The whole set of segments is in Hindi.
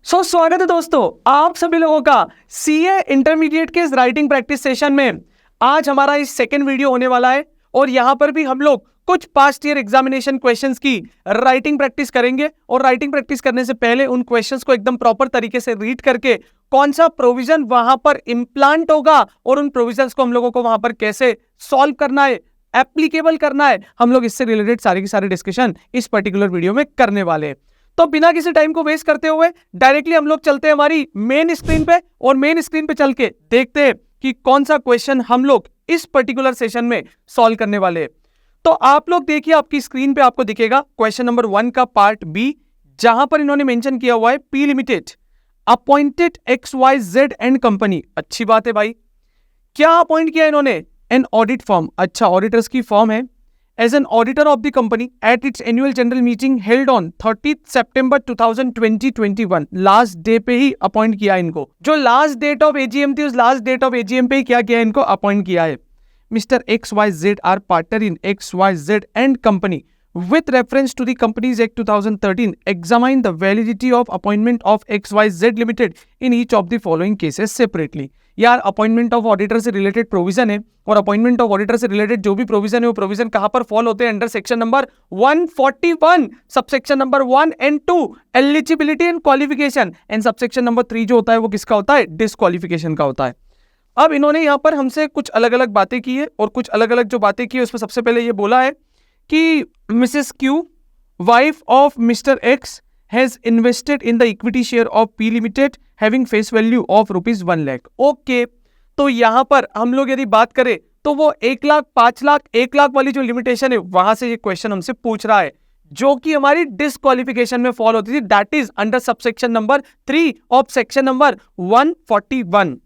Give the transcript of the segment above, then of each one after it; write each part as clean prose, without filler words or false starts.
स्वागत है दोस्तों आप सभी लोगों का सीए इंटरमीडिएट के इस राइटिंग प्रैक्टिस सेशन में। आज हमारा इस सेकंड वीडियो होने वाला है और यहां पर भी हम लोग कुछ पास्ट ईयर एग्जामिनेशन क्वेश्चंस की राइटिंग प्रैक्टिस करेंगे। और राइटिंग प्रैक्टिस करने से पहले उन क्वेश्चंस को एकदम प्रॉपर तरीके से रीड करके कौन सा प्रोविजन वहां पर इम्प्लांट होगा और उन प्रोविजंस को हम लोगों को वहां पर कैसे सॉल्व करना है, एप्लीकेबल करना है, हम लोग इससे रिलेटेड सारी की सारी डिस्कशन इस पर्टिकुलर वीडियो में करने वाले हैं। तो बिना किसी टाइम को वेस्ट करते हुए डायरेक्टली हम लोग चलते हैं हमारी मेन स्क्रीन पे और मेन स्क्रीन पे चल के देखते हैं कि कौन सा क्वेश्चन हम लोग इस पर्टिकुलर सेशन में सॉल्व करने वाले हैं। तो आप लोग देखिए, आपकी स्क्रीन पे आपको दिखेगा क्वेश्चन नंबर 1 का पार्ट बी, जहां पर इन्होंने मेंशन किया हुआ है P limited appointed XYZ and company. अच्छी बात है भाई, क्या अपॉइंट किया इन्होंने? An audit form. अच्छा, ऑडिटर्स की फॉर्म है। As an auditor of the company at its annual general meeting held on 30th September 2021, last day पे ही अपॉइंट किया इनको। जो लास्ट डेट ऑफ एजीएम थी उस लास्ट डेट ऑफ एजीएम पे ही क्या किया इनको? अपॉइंट किया है। Mr XYZ are partner in XYZ and company with reference to the Companies Act 2013 examine the validity of appointment of XYZ Limited in each of the following cases separately। यार अपॉइंटमेंट ऑफ ऑडिटर से रिलेटेड प्रोविजन है और अपॉइंटमेंट ऑफ ऑडिटर से रिलेटेड जो भी प्रोविजन है वो प्रोविजन कहां पर फॉल होते हैं? Under section number 141 subsection number 1 and 2 eligibility and qualification, and subsection number 3 जो होता है वो किसका होता है? डिस्क्वालिफिकेशन का होता है। अब इन्होंने यहां पर हमसे कुछ अलग अलग बातें की है और कुछ अलग अलग जो बातें की है उसमें सबसे पहले ये बोला है कि Mrs Q wife of Mr x has invested in the equity share of P limited having face value of ₹1 lakh. Okay, तो यहां पर हम लोग यदि बात करें तो वो 1 लाख, 5 लाख, 1 लाख वाली जो लिमिटेशन है वहां से ये क्वेश्चन हमसे पूछ रहा है, जो कि हमारी डिस्क्वालिफिकेशन में फॉल होती थी। That is under subsection number 3 of section number 141।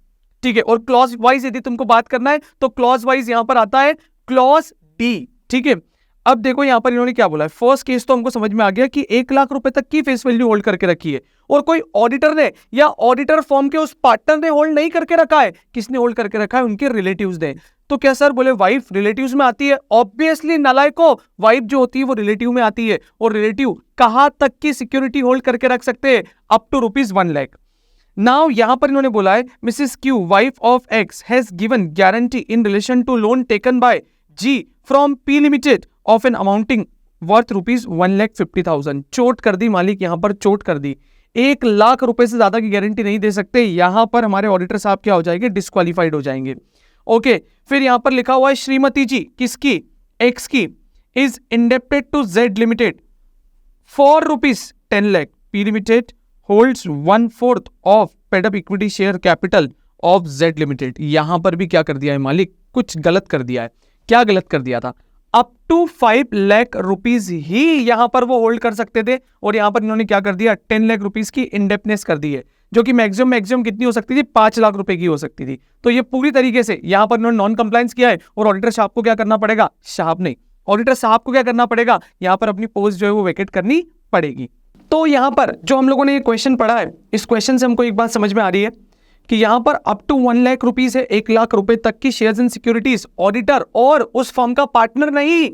ठीक है, और क्लॉज वाइज यदि तुमको बात करना है तो क्लॉज वाइज यहां पर आता है क्लॉज डी। ठीक है, अब देखो यहां पर इन्होंने क्या बोला है। फर्स्ट केस तो हमको समझ में आ गया कि 1 लाख रुपए तक की फेस वैल्यू होल्ड करके रखी है और कोई ऑडिटर ने या ऑडिटर फॉर्म के उस पार्टनर ने होल्ड नहीं करके रखा है। किसने होल्ड करके रखा है? उनके रिलेटिव्स ने। तो क्या सर बोले वाइफ रिलेटिव्स में आती है? ऑब्वियसली नालायको, वाइफ जो होती है वो रिलेटिव में आती है और रिलेटिव कहां तक की सिक्योरिटी होल्ड करके रख सकते हैं? Up to ₹1 lakh. नाउ यहां पर इन्होंने बोला है Mrs Q wife of X has given guarantee in relation to loan taken by G from P limited of an amounting worth ₹1,50,000। चोट कर दी मालिक, यहां पर चोट कर दी। 1 लाख रुपए से ज्यादा की गारंटी नहीं दे सकते। यहां पर हमारे ऑडिटर साहब क्या हो जाएंगे? डिस्क्वालिफाइड हो जाएंगे। ओके, फिर यहां पर लिखा हुआ है श्रीमती जी किसकी? एक्स की, is indebted to Z limited for ₹10 lakh. P limited holds 1/4 of paid up equity share capital of Z limited. यहां पर भी क्या कर दिया है मालिक? कुछ गलत कर दिया है। क्या गलत कर दिया था? अप टू 5 लाख रुपीज ही यहां पर वो होल्ड कर सकते थे और यहां पर इन्होंने क्या कर दिया? 10 लाख रुपीज की इंडेप्टनेस कर दी है, जो कि मैक्सिमम कितनी हो सकती थी? 5 लाख रुपए की हो सकती थी। तो ये पूरी तरीके से यहां पर इन्होंने नॉन कंप्लायंस किया है और ऑडिटर साहब को क्या करना पड़ेगा? ऑडिटर साहब को क्या करना पड़ेगा? यहां पर अपनी पोस्ट जो है वो वेकेट करनी पड़ेगी। तो यहां पर जो हम लोगों ने ये क्वेश्चन पढ़ा है, इस क्वेश्चन से हमको एक बात समझ में आ रही है कि यहां पर अप टू 1 लाख रुपीज है, 1 लाख रुपए तक की शेयर्स एंड सिक्योरिटीज ऑडिटर और उस फर्म का पार्टनर नहीं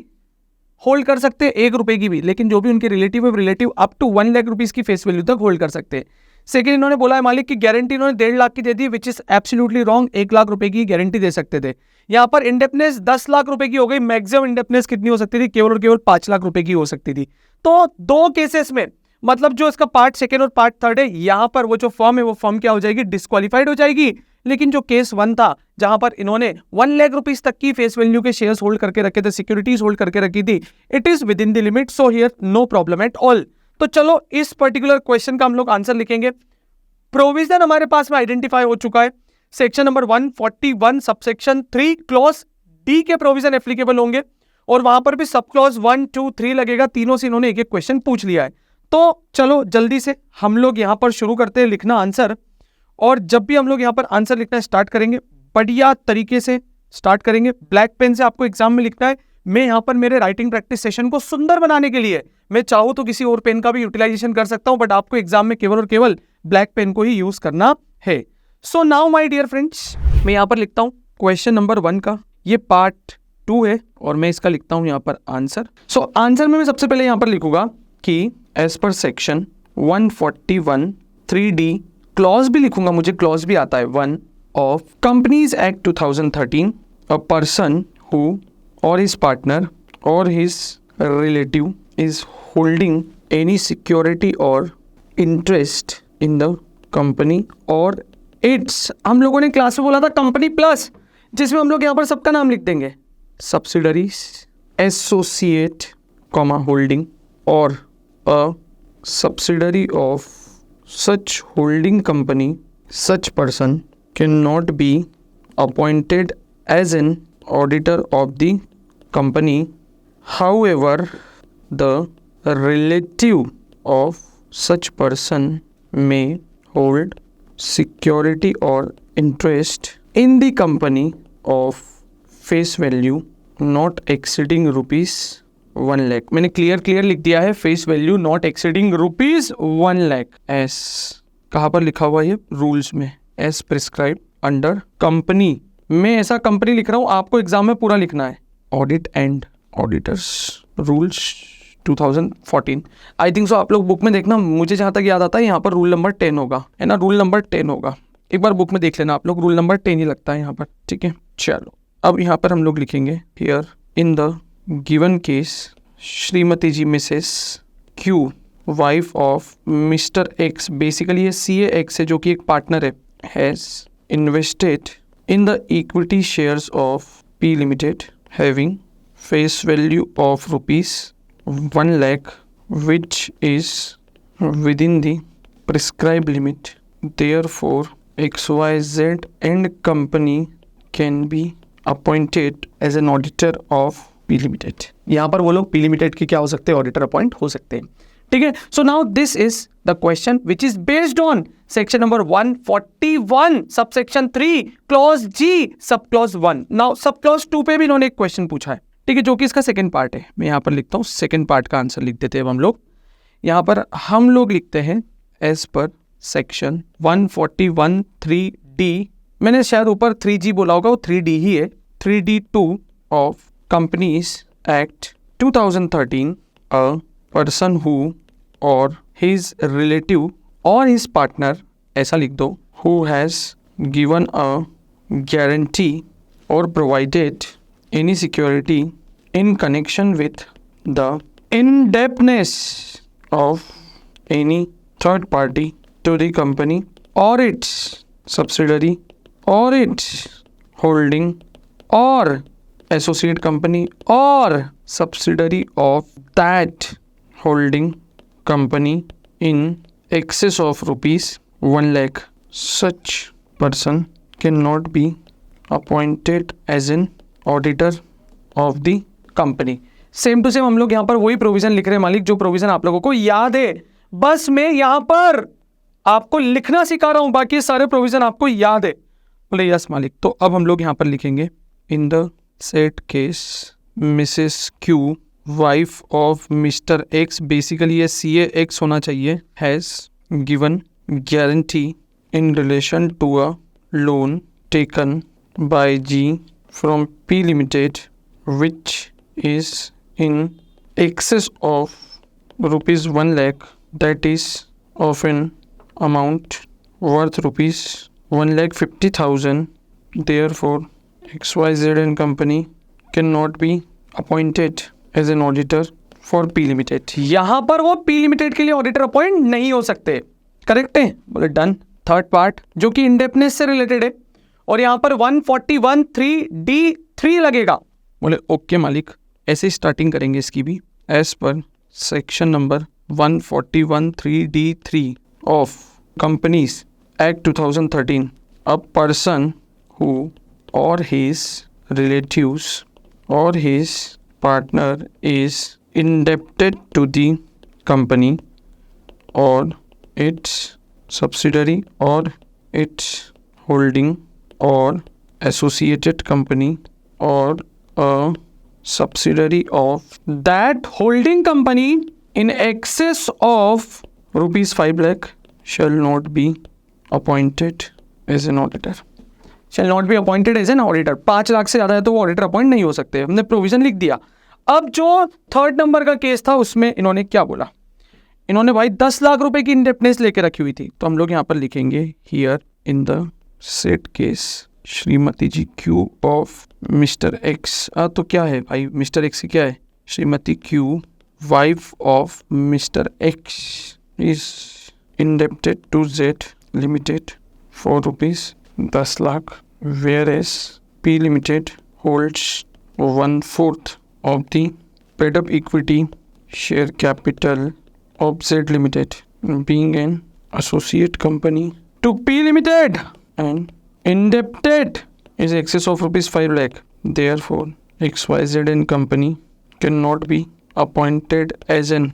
होल्ड कर सकते 1 रुपए की भी, लेकिन जो भी उनके रिलेटिव है relative up to 1 lakh rupees की फेस वैल्यू तक होल्ड कर सकते हैं। सेकंड, इन्होंने बोला है मालिक की गारंटी इन्होंने 1.5 लाख की दे दी, which is absolutely wrong. 1 lakh रुपए की गारंटी दे सकते थे। यहां पर इंडेप्टनेस 10 लाख रुपए की हो गई, मैक्सिमम इंडेप्टनेस कितनी हो सकती थी? केवल और केवल 5 लाख रुपए की हो सकती थी। तो 2 केसेस में, मतलब जो इसका पार्ट सेकेंड और पार्ट थर्ड है, यहां पर वो जो फर्म है वो फर्म क्या हो जाएगी? डिस्क्वालिफाइड हो जाएगी। लेकिन जो केस 1 था जहां पर इन्होंने 1 लाख रुपीज तक की फेस वैल्यू के शेयर्स होल्ड करके रखे थे, सिक्योरिटीज होल्ड करके रखी थी, it is within the limit, so here no problem at all. तो चलो इस पर्टिकुलर क्वेश्चन का हम लोग आंसर लिखेंगे। प्रोविजन हमारे पास में आइडेंटिफाई हो चुका है। Section number 141 subsection 3 clause D के प्रोविजन एप्लीकेबल होंगे और वहां पर भी सब क्लॉज 1, 2, 3 लगेगा। तीनों से इन्होंने एक एक क्वेश्चन पूछ लिया है। तो चलो जल्दी से हम लोग यहां पर शुरू करते हैं लिखना आंसर। और जब भी हम लोग यहां पर आंसर लिखना स्टार्ट करेंगे, बढ़िया तरीके से स्टार्ट करेंगे। ब्लैक पेन से आपको एग्जाम में लिखना है। मैं यहां पर मेरे राइटिंग प्रैक्टिस सेशन को सुंदर बनाने के लिए मैं चाहूं तो किसी और पेन का भी यूटिलाइजेशन कर सकता हूं, बट आपको एग्जाम में केवल और केवल ब्लैक पेन को ही यूज करना है। So now my dear friends, मैं यहां पर लिखता हूं क्वेश्चन नंबर 1 का, ये पार्ट 2 है और मैं इसका लिखता हूं यहां पर आंसर। आंसर में मैं सबसे पहले यहां पर लिखूंगा कि as per section 141 3D, clause भी लिखूंगा, मुझे क्लॉज भी आता है, 1 of companies act 2013, a person who और हिज पार्टनर और his relative is holding any security और इंटरेस्ट इन द कंपनी और इट्स, हम लोगों ने क्लास में बोला था कंपनी प्लस, जिसमें हम लोग यहाँ पर सबका नाम लिख देंगे, सब्सिडरीज, एसोसिएट, कॉमा होल्डिंग और अ subsidiary of such holding company, such person cannot be appointed as an auditor of the company. However, the relative of such person may hold security or interest in the company of face value not exceeding rupees 1 lakh. मैंने क्लियर लिख दिया है, face value not exceeding rupees 1 lakh. S कहाँ पर लिखा हुआ है? रूल्स में, एस प्रिस्क्राइब अंडर कंपनी. मैं ऐसा कंपनी लिख रहा हूँ, आपको एग्जाम में पूरा लिखना है. Audit and auditors rules 2014. I think so आप लोग बुक में देखना, मुझे जहाँ तक याद आता है यहाँ पर रूल नंबर 10 होगा, है ना, रूल नंबर 10 होगा. एक बार बुक में देख लेना आप लोग, रूल नंबर 10 ही लगता है यहाँ पर. ठीक है, चलो अब यहाँ पर हम लोग लिखेंगे here in the given case Shrimati ji Mrs Q wife of Mr X, basically ये CA एक्स है जो कि एक पार्टनर है, has invested in the equity shares of P limited having face value of rupees 1 lakh which is within the prescribe limit. Therefore XYZ and company can be appointed as an auditor of P limited. यहाँ पर वो लोग P लिमिटेड के क्या हो सकते हैं? ऑडिटर अपॉइंट हो सकते हैं. ठीक है, so now this is the question which is based on section number 141 sub section 3 clause G sub clause 1. Now sub clause 2 पे भी इन्होंने एक क्वेश्चन पूछा है, ठीक है, जो कि इसका सेकंड पार्ट है. मैं यहाँ पर लिखता हूँ, सेकंड पार्ट का आंसर लिख देते हैं हम लोग. यहाँ पर हम लोग लिखते हैं एज पर सेक्शन 141 3D. मैंने शायद ऊपर 3G बोला होगा, वो 3D ही है. 3D2 of Companies Act 2013, a person who or his relative or his partner, ऐसा लिख दो, who has given a guarantee or provided any security in connection with the indebtedness of any third party to the company or its subsidiary or its holding or associate company or subsidiary of that holding company in excess of rupees 1 lakh. Such person cannot be appointed as an auditor of the company. Same to same हम लोग यहाँ पर वही प्रोविजन लिख रहे हैं मालिक, जो प्रोविजन आप लोगों को याद है. बस मैं यहाँ पर आपको लिखना सिखा रहा हूँ, बाकी सारे प्रोविजन आपको याद है. बोले यस मालिक. तो अब हम लोग यहाँ पर लिखेंगे in the set case Mrs Q wife of Mr X, basically ये CA एक्स होना चाहिए, has given guarantee in relation to a loan taken by G from P limited which is in excess of rupees 1 lakh, that is of an amount worth rupees 1,50,000. Therefore XYZ and company cannot be appointed as an auditor for P Limited. यहाँ पर वो P Limited के लिए ऑडिटर अपॉइंट नहीं हो सकते. करेक्ट है? बोले डन. थर्ड पार्ट जो कि इंडेप्टनेस से रिलेटेड है और यहाँ पर 141 3D3 लगेगा. बोले ओके मालिक. ऐसे स्टार्टिंग करेंगे इसकी भी. As per section number 141 3D3 of companies act 2013, a person who or his relatives or his partner is indebted to the company or its subsidiary or its holding or associated company or a subsidiary of that holding company in excess of rupees 5 lakh shall not be appointed as an auditor. Shall not be appointed as an auditor. 5 lakh से ज़्यादा है तो वो ऑडिटर अपॉइंट नहीं हो सकते. हमने प्रोविजन लिख दिया. अब जो थर्ड नंबर का केस था उसमें इन्होंने क्या बोला? इन्होंने भाई 10 लाख रुपए की इंडेप्टनेस लेके रखी हुई थी, तो हम लोग यहाँ पर लिखेंगे here in the set case Shrimati ji Q of Mr X. तो क्या है भाई, मिस्टर एक्स क्या है, Shrimati Q wife of Mr X is indebted to Z limited for ₹10 lakh, whereas P Limited holds 1/4 of the paid-up equity share capital of Z Limited, being an associate company to P Limited and indebted is excess of ₹5 lakh. Therefore, XYZ and company cannot be appointed as an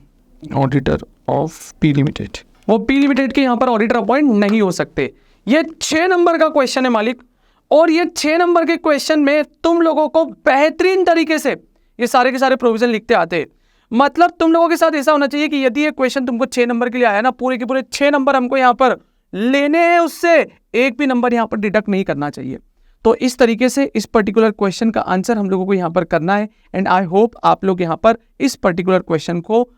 auditor of P Limited. वो P Limited के यहाँ पर ऑडिटर अपॉइंट नहीं हो सकते। ये 6 नंबर का क्वेश्चन है मालिक, और ये 6 नंबर के क्वेश्चन में तुम लोगों को बेहतरीन तरीके से ये सारे के सारे प्रोविजन लिखते आते हैं। मतलब तुम लोगों के साथ ऐसा होना चाहिए कि यदि ये क्वेश्चन तुमको 6 नंबर के लिए आया ना, पूरे के पूरे 6 नंबर हमको यहाँ पर लेने हैं, उससे एक भी नंबर यहाँ पर डिडक्ट नहीं करना चाहिए। तो इस तरीके से इस पर्टिकुलर क्वेश्चन का आंसर हम लोगों को यहाँ पर करना है। एंड आई होप आप लोग यहाँ पर इस पर्टिकुलर क्वेश्चन को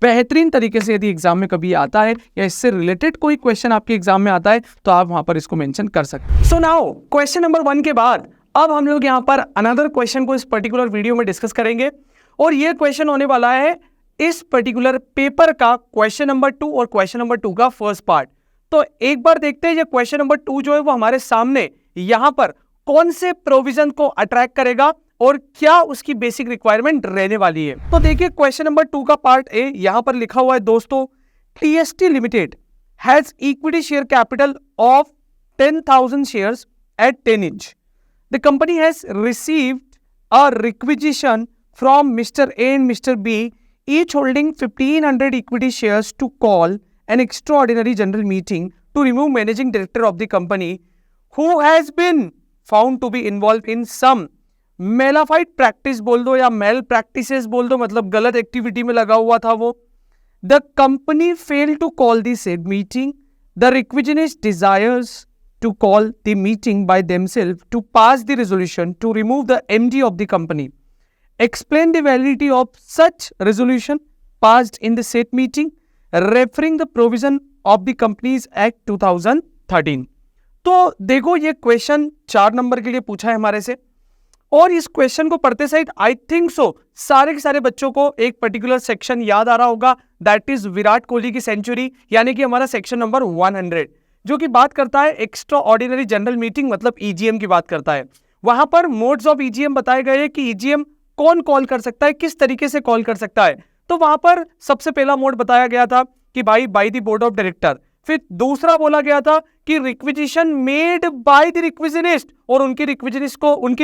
बेहतरीन तरीके से, यदि एग्जाम में कभी आता है या इससे रिलेटेड कोई क्वेश्चन आपके एग्जाम में आता है तो आप वहां पर इसको मेंशन कर सकते हैं। सो नाउ क्वेश्चन नंबर 1 के बाद अब हम लोग यहाँ पर अनदर क्वेश्चन को इस पर्टिकुलर वीडियो में डिस्कस करेंगे, और ये क्वेश्चन होने वाला है इस पर्टिकुलर पेपर का क्वेश्चन नंबर 2 और क्वेश्चन नंबर 2 का फर्स्ट पार्ट। तो एक बार देखते हैं ये क्वेश्चन नंबर 2 जो है वो हमारे सामने यहाँ पर कौन से प्रोविजन को अट्रैक्ट करेगा और क्या उसकी बेसिक रिक्वायरमेंट रहने वाली है। तो देखिए क्वेश्चन नंबर 2 का पार्ट ए यहां पर लिखा हुआ है दोस्तों, TST limited has equity share capital of 10,000 shares at 10 each. The company has received a requisition from Mr A and Mr B, each holding 1500 equity shares to call an extraordinary general meeting to remove managing director of the company who has been found to be involved in some malafide practice बोल दो या मेल प्रैक्टिसेस बोल दो, मतलब गलत एक्टिविटी में लगा हुआ था वो। The company fail to call the said meeting, the requisitionist desires to call the meeting by themself to pass the resolution to remove the MD of the company, explain the validity of such resolution passed in the said meeting, referring the provision of the companies act 2013। तो देखो ये क्वेश्चन 4 नंबर के लिए पूछा है हमारे से, और इस क्वेश्चन को पढ़ते साइड आई थिंक सो सारे के सारे बच्चों को एक पर्टिकुलर सेक्शन याद आ रहा होगा, दैट इज विराट कोहली की सेंचुरी, यानी कि हमारा सेक्शन नंबर 100 जो कि बात करता है एक्स्ट्रा ऑर्डिनरी जनरल मीटिंग, मतलब ईजीएम की बात करता है। वहां पर मोड्स ऑफ ईजीएम बताए गए हैं कि ईजीएम कौन कॉल कर सकता है, किस तरीके से कॉल कर सकता है। तो वहां पर सबसे पहला मोड बताया गया था कि भाई by the board of director, फिर दूसरा बोला गया था कि रिक्विजिशन मेड बाय द रिक्विजिनिस्ट, और उनकी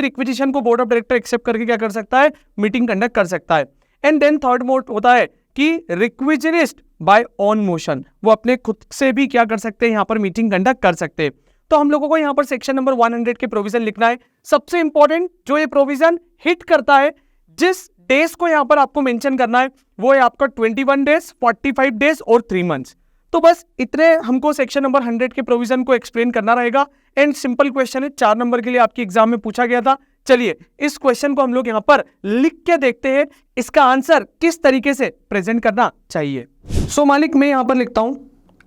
रिक्विजिशन को बोर्ड ऑफ डायरेक्टर एक्सेप्ट करके क्या कर सकता है, मीटिंग कंडक्ट कर सकता है। एंड देन थर्ड मोड होता है कि रिक्विजिनिस्ट बाय ऑन मोशन, वो अपने खुद से भी क्या कर सकते हैं, यहाँ पर मीटिंग कंडक्ट कर सकते हैं। तो हम लोगों को यहाँ पर सेक्शन नंबर 100 के प्रोविजन लिखना है। सबसे इंपॉर्टेंट जो ये प्रोविजन हिट करता है, जिस डेज को यहाँ पर आपको मेंशन करना है वो है आपका 21 डेज, 45 डेज और 3 मंथ्स। तो बस इतने हमको सेक्शन नंबर 100 के प्रोविजन को एक्सप्लेन करना रहेगा। एंड सिंपल क्वेश्चन है, 4 नंबर के लिए आपके एग्जाम में पूछा गया था। चलिए इस क्वेश्चन को हम लोग यहाँ पर लिख के देखते हैं इसका आंसर किस तरीके से प्रेजेंट करना चाहिए। सो मालिक मैं यहाँ पर लिखता हूँ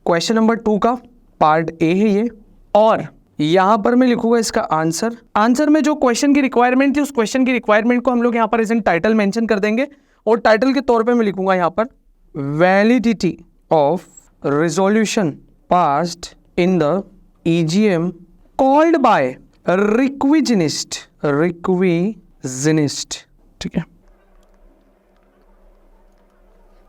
क्वेश्चन नंबर 2 का पार्ट ए है ये, और यहाँ पर मैं लिखूंगा इसका आंसर। आंसर में जो क्वेश्चन की रिक्वायरमेंट थी उस क्वेश्चन की रिक्वायरमेंट को हम लोग यहाँ पर एज एन टाइटल मेंशन कर देंगे, और टाइटल के तौर पे मैं लिखूंगा यहाँ पर validity of resolution passed in the EGM called by requisionist, ठीक है।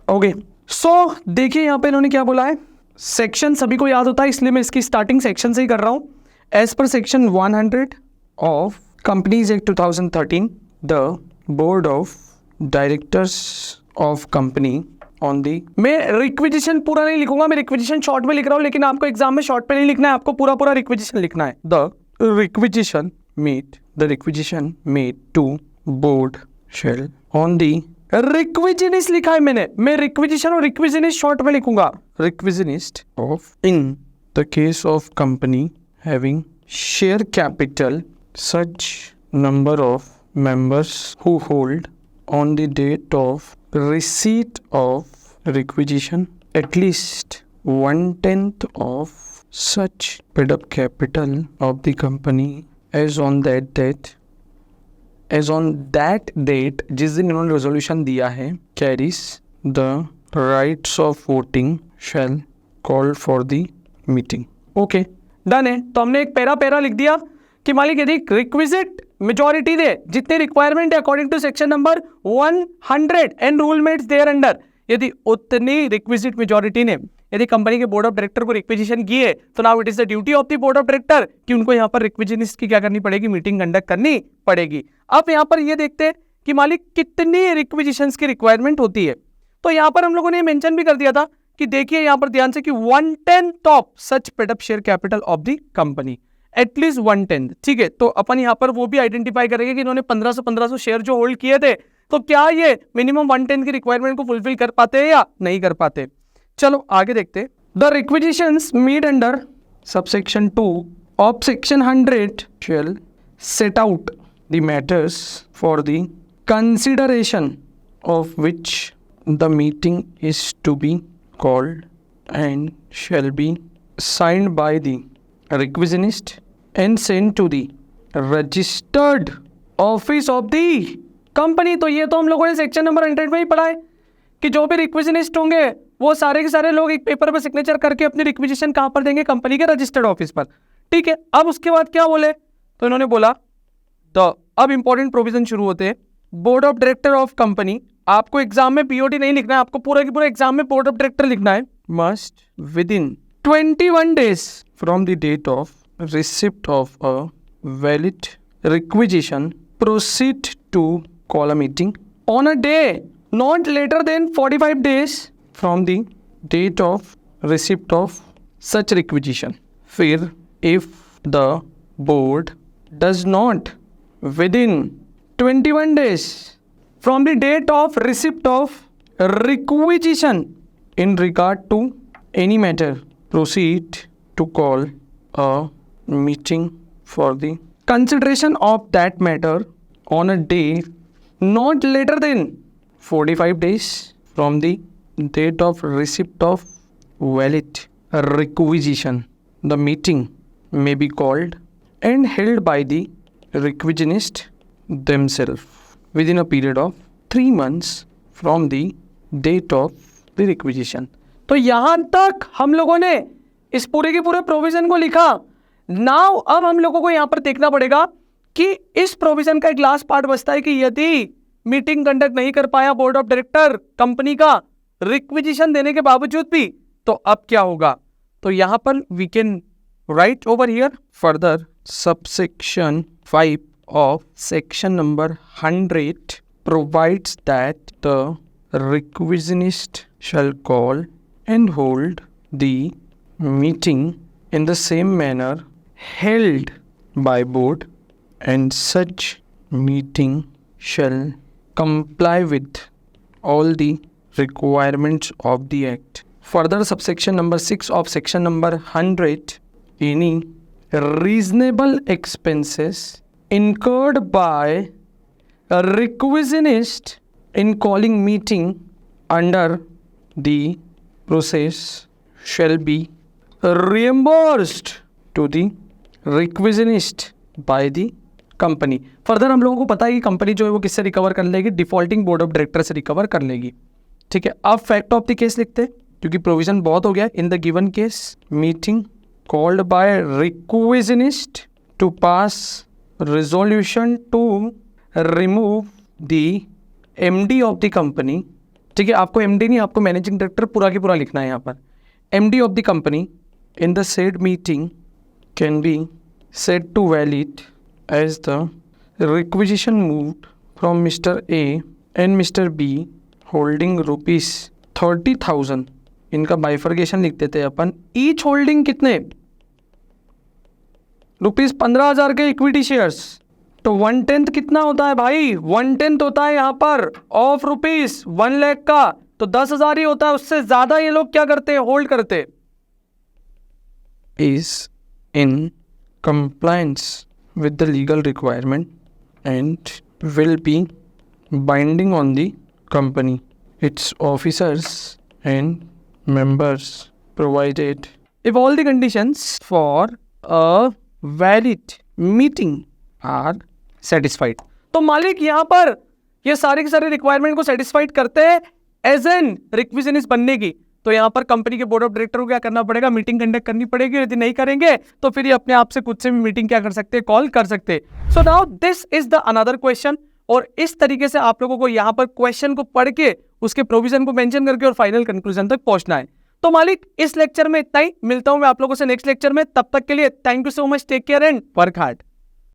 ओके सो देखिए यहाँ पे इन्होंने क्या बोला है, सेक्शन सभी को याद होता है इसलिए मैं इसकी स्टार्टिंग सेक्शन से ही कर रहा हूँ। As per section 100 of companies act 2013 the board of directors of company on the, मैं रिक्विजिशन पूरा नहीं लिखूंगा, मैं रिक्विजिशन शॉर्ट में लिख रहा हूं, लेकिन आपको एग्जाम में शॉर्ट पे नहीं लिखना है, आपको पूरा पूरा रिक्विजिशन लिखना है। The requisition made to board shall on the, requisitionist लिखा है मैंने, मैं रिक्विजिशन और रिक्विजिनिस्ट शॉर्ट में लिखूंगा, requisitionist of in the case of company having share capital such number of members who hold on the date of receipt of requisition at least 1/10 of such paid up capital of the company as on that date जिस दिन इन्होंने रेजोल्यूशन दिया है carries the rights of voting shall call for the meeting. Okay done है। तो हमने एक पैरा लिख दिया कि मालिक यदि रिक्विजिट मेजॉरिटी दे, जितने रिक्वायरमेंट है according to section number 100 and rule made thereunder, यदि उतनी रिक्विजिट मेजॉरिटी ने यदि कंपनी के बोर्ड ऑफ डायरेक्टर को रिक्विजिशन की है, तो now it is the duty of the board of director कि उनको यहाँ पर रिक्विजिशनिस्ट की क्या करनी पड़ेगी, मीटिंग कंडक्ट करनी पड़ेगी। अब यहाँ पर ये देखते हैं कि मालिक कितनी रिक्विजिशंस की रिक्वायरमेंट होती है। तो यहाँ पर हम लोगों ने मेंशन भी कर दिया था कि देखिए यहाँ पर ध्यान से कि 1/10 of such paid up share capital of the company, at least 1/10। ठीक है, तो अपन यहाँ पर वो भी आइडेंटिफाई करेंगे कि इन्होंने 1500 शेयर जो होल्ड किए थे, तो क्या ये मिनिमम 1/10 की रिक्वायरमेंट को फुलफिल कर पाते हैं या नहीं कर पाते। चलो आगे देखते। The requisitions made under subsection 2 of section 100 shall set out the matters for the consideration of which the meeting is to be called and shall be signed by the requisitionist and sent to the registered office of the company। तो ये तो हम लोगों ने सेक्शन नंबर 100 में ही पढ़ा है कि जो भी रिक्विजिनिस्ट होंगे वो सारे के सारे लोग एक पेपर पर सिग्नेचर करके अपनी रिक्विजिशन कहाँ पर देंगे, कंपनी के रजिस्टर्ड ऑफिस पर। ठीक है, अब उसके बाद क्या बोले, तो इन्होंने बोला तो अब इंपॉर्टेंट प्रोविजन शुरू होते हैं। Board of director of company, आपको एग्जाम में पीओटी नहीं लिखना है, आपको पूरा की पूरा एग्जाम में बोर्ड ऑफ डायरेक्टर लिखना है। must within 21 days from the date of receipt of a valid requisition proceed to call a meeting on a day not later than 45 days from the date of receipt of such requisition. फिर if the board does not within 21 days from the date of receipt of requisition in regard to any matter proceed to call a meeting for the consideration of that matter on a day not later than 45 days from the date of receipt of valid requisition. The meeting may be called and held by the requisionist themselves within a period of 3 months from the date of the requisition. तो यहां तक हम लोगों ने इस पूरे के पूरे प्रोविजन को लिखा। नाउ अब हम लोगों को यहां पर देखना पड़ेगा कि इस प्रोविजन का एक लास्ट पार्ट बचता है कि यदि मीटिंग कंडक्ट नहीं कर पाया बोर्ड ऑफ डायरेक्टर कंपनी का रिक्विजिशन देने के बावजूद भी, तो अब क्या होगा। तो यहां पर we can write over here further subsection 5 of section number 100 provides that the requisionist shall call and hold the meeting in the same manner held by board, and such meeting shall comply with all the requirements of the act. Further subsection number 6 of section number 100, any reasonable expenses incurred by a requisionist in calling meeting under the process shall be reimbursed to the requisionist by the company. Further हम लोगों को पता है कि कंपनी जो है वो किससे रिकवर कर लेगी, डिफॉल्टिंग बोर्ड ऑफ डायरेक्टर से रिकवर कर लेगी। ठीक है, अब फैक्ट ऑफ द केस लिखते हैं क्योंकि प्रोविजन बहुत हो गया। In the given case meeting called by requisitionist to pass resolution to remove the MD of the company। ठीक है, आपको MD नहीं, आपको मैनेजिंग डायरेक्टर पूरा की पूरा लिखना है यहाँ पर। MD of the company in the said meeting can be said to valid as the requisition moved from Mr. A and Mr. B holding rupees 30,000। इनका बाइफर्गेशन लिख देते हैं अपन। ईच होल्डिंग कितने, रुपीज 15,000 के इक्विटी शेयर्स। तो 1/10 कितना होता है भाई, 1/10 होता है यहाँ पर ऑफ रुपीज 1 लाख का, तो 10,000 ही होता है। उससे ज्यादा ये लोग क्या करते हैं, होल्ड करते। Is in compliance with the legal requirement and will be binding on the company, it's officers and members provided if all the conditions for a valid meeting are satisfied. तो मालिक यहाँ पर ये सारे के सारे रिक्वायरमेंट को सेटिस्फाइड करते हैं एज एन रिक्विजिनिस्ट बनने की, तो यहाँ पर कंपनी के बोर्ड ऑफ डायरेक्टर को क्या करना पड़ेगा, मीटिंग कंडक्ट करनी पड़ेगी। यदि नहीं करेंगे तो फिर ये अपने आप से खुद से भी मीटिंग क्या कर सकते हैं, कॉल कर सकते हैं। So now this is the another question, और इस तरीके से आप लोगों को यहाँ पर क्वेश्चन को पढ़ के उसके प्रोविजन को मेंशन करके और फाइनल कंक्लूजन तक पहुंचना है। तो मालिक इस लेक्चर में इतना ही, मिलता हूं मैं आप लोगों से नेक्स्ट लेक्चर में। तब तक के लिए thank you so much, take care and work hard.